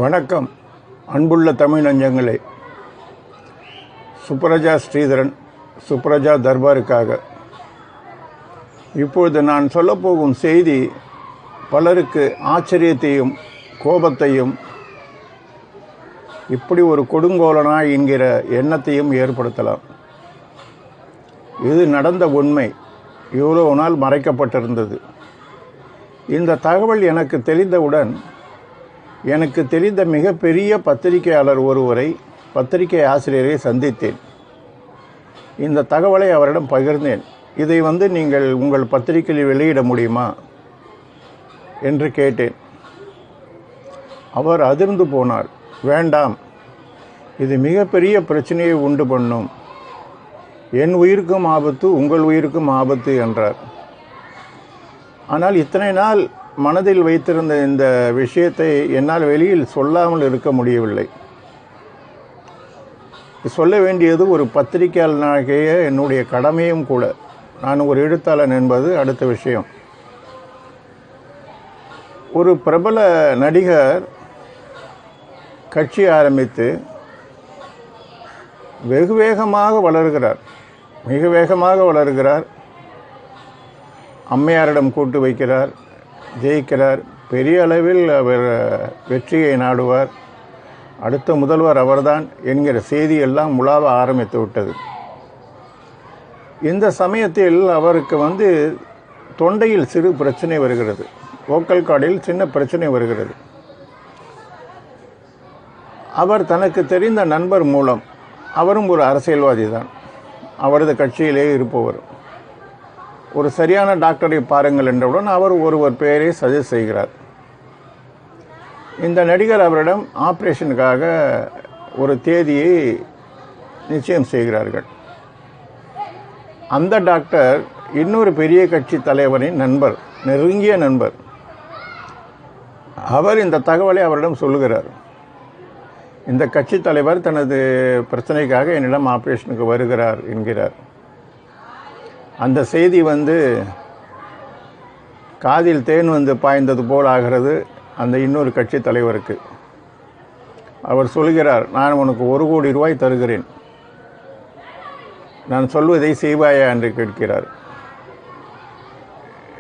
வணக்கம் அன்புள்ள தமிழ் நெஞ்சங்களே. சுப்ரஜா ஸ்ரீதரன் சுப்ரஜா தர்பாருக்காக. இப்பொழுது நான் சொல்லப்போகும் செய்தி பலருக்கு ஆச்சரியத்தையும் கோபத்தையும் இப்படி ஒரு கொடுங்கோலனா என்கிற எண்ணத்தையும் ஏற்படுத்தலாம். இது நடந்த உண்மை, இவ்வளோ நாள் மறைக்கப்பட்டிருந்தது. இந்த தகவல் எனக்கு தெரிந்தவுடன் எனக்கு தெரிந்த மிகப்பெரிய பத்திரிகையாளர் ஒருவரை, பத்திரிகை ஆசிரியரை சந்தித்தேன். இந்த தகவலை அவரிடம் பகிர்ந்தேன். இதை நீங்கள் உங்கள் பத்திரிகையில் வெளியிட முடியுமா என்று கேட்டேன். அவர் அதிர்ந்து போனார். வேண்டாம், இது மிகப்பெரிய பிரச்சனையை உண்டு பண்ணும், என் உயிருக்கும் ஆபத்து, உங்கள் உயிருக்கும் ஆபத்து என்றார். ஆனால் இத்தனை நாள் மனதில் வைத்திருந்த இந்த விஷயத்தை என்னால் வெளியில் சொல்லாமல் இருக்க முடியவில்லை. சொல்ல வேண்டியது ஒரு பத்திரிகையாளனாகிய என்னுடைய கடமையும் கூட. நான் ஒரு எழுத்தாளன் என்பது அடுத்த விஷயம். ஒரு பிரபல நடிகர் கட்சி ஆரம்பித்து வெகு வேகமாக வளர்கிறார், மிக வேகமாக வளர்கிறார். அம்மையாரிடம் கூட்டு வைக்கிறார், ஜெயிக்கிறார், பெரிய அளவில் அவர் வெற்றியை நாடுவார், அடுத்த முதல்வர் அவர்தான் என்கிற செய்தியெல்லாம் உலாவ ஆரம்பித்து விட்டது. இந்த சமயத்தில் அவருக்கு தொண்டையில் சிறு பிரச்சனை வருகிறது, வோக்கல் கார்டில் சின்ன பிரச்சனை வருகிறது. அவர் தனக்கு தெரிந்த நண்பர் மூலம், அவரும் ஒரு அரசியல்வாதி தான், அவரது கட்சியிலே இருப்பவர், ஒரு சரியான டாக்டரை பாருங்கள் என்றவுடன் அவர் ஒருவர் பெயரை சஜஸ்ட் செய்கிறார். இந்த நடிகர் அவரிடம் ஆப்ரேஷனுக்காக ஒரு தேதியை நிச்சயம் செய்கிறார்கள். அந்த டாக்டர் இன்னொரு பெரிய கட்சி தலைவரின் நண்பர், நெருங்கிய நண்பர். அவர் இந்த தகவலை அவரிடம் சொல்லுகிறார். இந்த கட்சி தலைவர் தனது பிரச்சனைக்காக என்னிடம் ஆப்ரேஷனுக்கு வருகிறார் என்கிறார். அந்த செய்தி காதில் தேன் பாய்ந்தது போல் ஆகிறது அந்த இன்னொரு கட்சி தலைவருக்கு. அவர் சொல்கிறார், நான் உனக்கு 1 கோடி ரூபாய் தருகிறேன், நான் சொல்வதை செய்வாயா என்று கேட்கிறார்.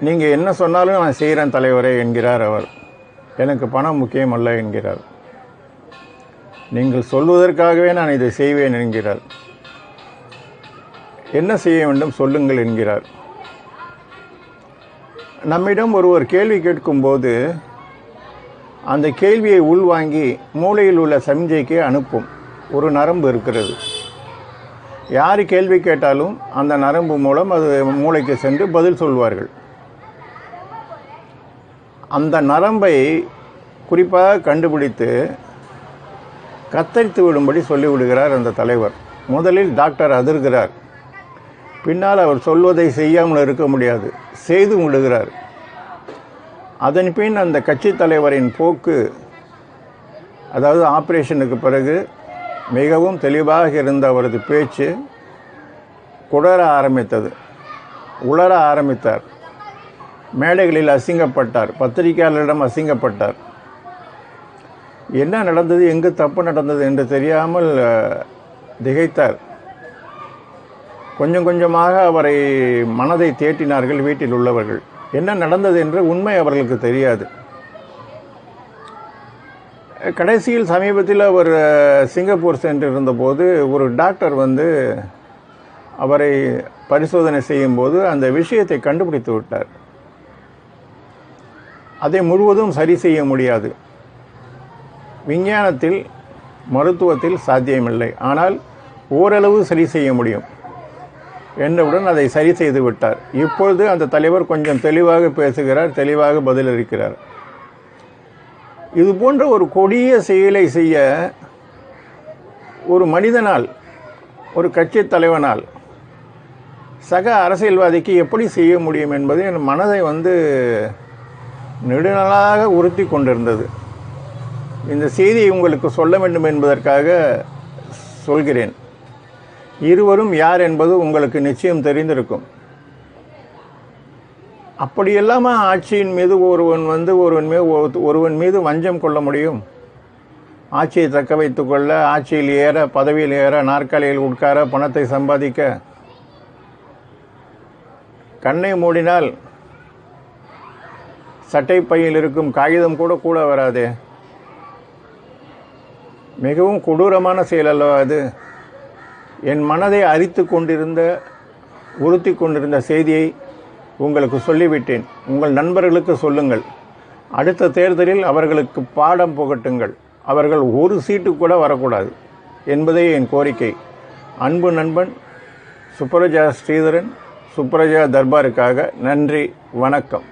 நீங்கள் என்ன சொன்னாலும் நான் செய்கிறேன் தலைவரே என்கிறார் அவர். எனக்கு பணம் முக்கியம் அல்ல என்கிறார். நீங்கள் சொல்வதற்காகவே நான் இதை செய்வேன் என்கிறார். என்ன செய்ய வேண்டும் சொல்லுங்கள் என்கிறார். நம்மிடம் ஒருவர் கேள்வி கேட்கும்போது அந்த கேள்வியை உள்வாங்கி மூளையில் உள்ள சமிஞ்சைக்கு அனுப்பும் ஒரு நரம்பு இருக்கிறது. யார் கேள்வி கேட்டாலும் அந்த நரம்பு மூலம் அது மூளைக்கு சென்று பதில் சொல்வார்கள். அந்த நரம்பை குறிப்பாக கண்டுபிடித்து கத்தரித்து விடும்படி சொல்லிவிடுகிறார் அந்த தலைவர். முதலில் டாக்டர் அதிர்கிறார். பின்னால் அவர் சொல்வதை செய்யாமல் இருக்க முடியாது, செய்து விடுகிறார். அதன் பின் அந்த கட்சி தலைவரின் போக்கு, அதாவது ஆப்ரேஷனுக்கு பிறகு மிகவும் தெளிவாக இருந்த அவரது பேச்சு குளற ஆரம்பித்தது, உளர ஆரம்பித்தார். மேடைகளில் அசிங்கப்பட்டார், பத்திரிகையாளரிடம் அசிங்கப்பட்டார். என்ன நடந்தது, எங்கு தப்பு நடந்தது என்று தெரியாமல் திகைத்தார். கொஞ்சம் கொஞ்சமாக அவரை மனதை தேற்றினார்கள் வீட்டில் உள்ளவர்கள். என்ன நடந்தது என்று உண்மை அவர்களுக்கு தெரியாது. கடைசியில் சமீபத்தில் அவர் சிங்கப்பூர் சென்றிருந்தபோது ஒரு டாக்டர் அவரை பரிசோதனை செய்யும்போது அந்த விஷயத்தை கண்டுபிடித்து விட்டார். அதை முழுவதும் சரி செய்ய முடியாது, விஞ்ஞானத்தில் மருத்துவத்தில் சாத்தியமில்லை, ஆனால் ஓரளவு சரி செய்ய முடியும் என்றவுடன் அதை சரி செய்து விட்டார். இப்பொழுது அந்த தலைவர் கொஞ்சம் தெளிவாக பேசுகிறார், தெளிவாக பதிலளிக்கிறார். இது போன்ற ஒரு கொடிய செயலை செய்ய ஒரு மனிதனால், ஒரு கட்சி தலைவனால் சக அரசியல்வாதிக்கு எப்படி செய்ய முடியும் என்பது என் மனதை நெடுநாளாக உறுத்தி கொண்டிருந்தது. இந்த செய்தியை உங்களுக்கு சொல்ல வேண்டும் என்பதற்காக சொல்கிறேன். இருவரும் யார் என்பது உங்களுக்கு நிச்சயம் தெரிந்திருக்கும். அப்படியெல்லாமா ஆட்சியின் மீது ஒருவன் ஒருவன் மீது வஞ்சம் கொள்ள முடியும்? ஆட்சியை தக்க வைத்து கொள்ள, ஆட்சியில் ஏற, பதவியில் ஏற, நாற்காலியில் உட்கார, பணத்தை சம்பாதிக்க கண்ணை மூடினால் சட்டை பையில் இருக்கும் காகிதம் கூட வராதே. மிகவும் கொடூரமான செயல் அல்லவா அது? என் மனதை உறுத்தி கொண்டிருந்த செய்தியை உங்களுக்கு சொல்லிவிட்டேன். உங்கள் நண்பர்களுக்கு சொல்லுங்கள். அடுத்த தேர்தலில் அவர்களுக்கு பாடம் புகட்டுங்கள். அவர்கள் ஒரு சீட்டு கூட வரக்கூடாது என்பதே என் கோரிக்கை. அன்பு நண்பன் சுப்ரஜா ஸ்ரீதரன், சுப்ரஜா தர்பாருக்காக. நன்றி, வணக்கம்.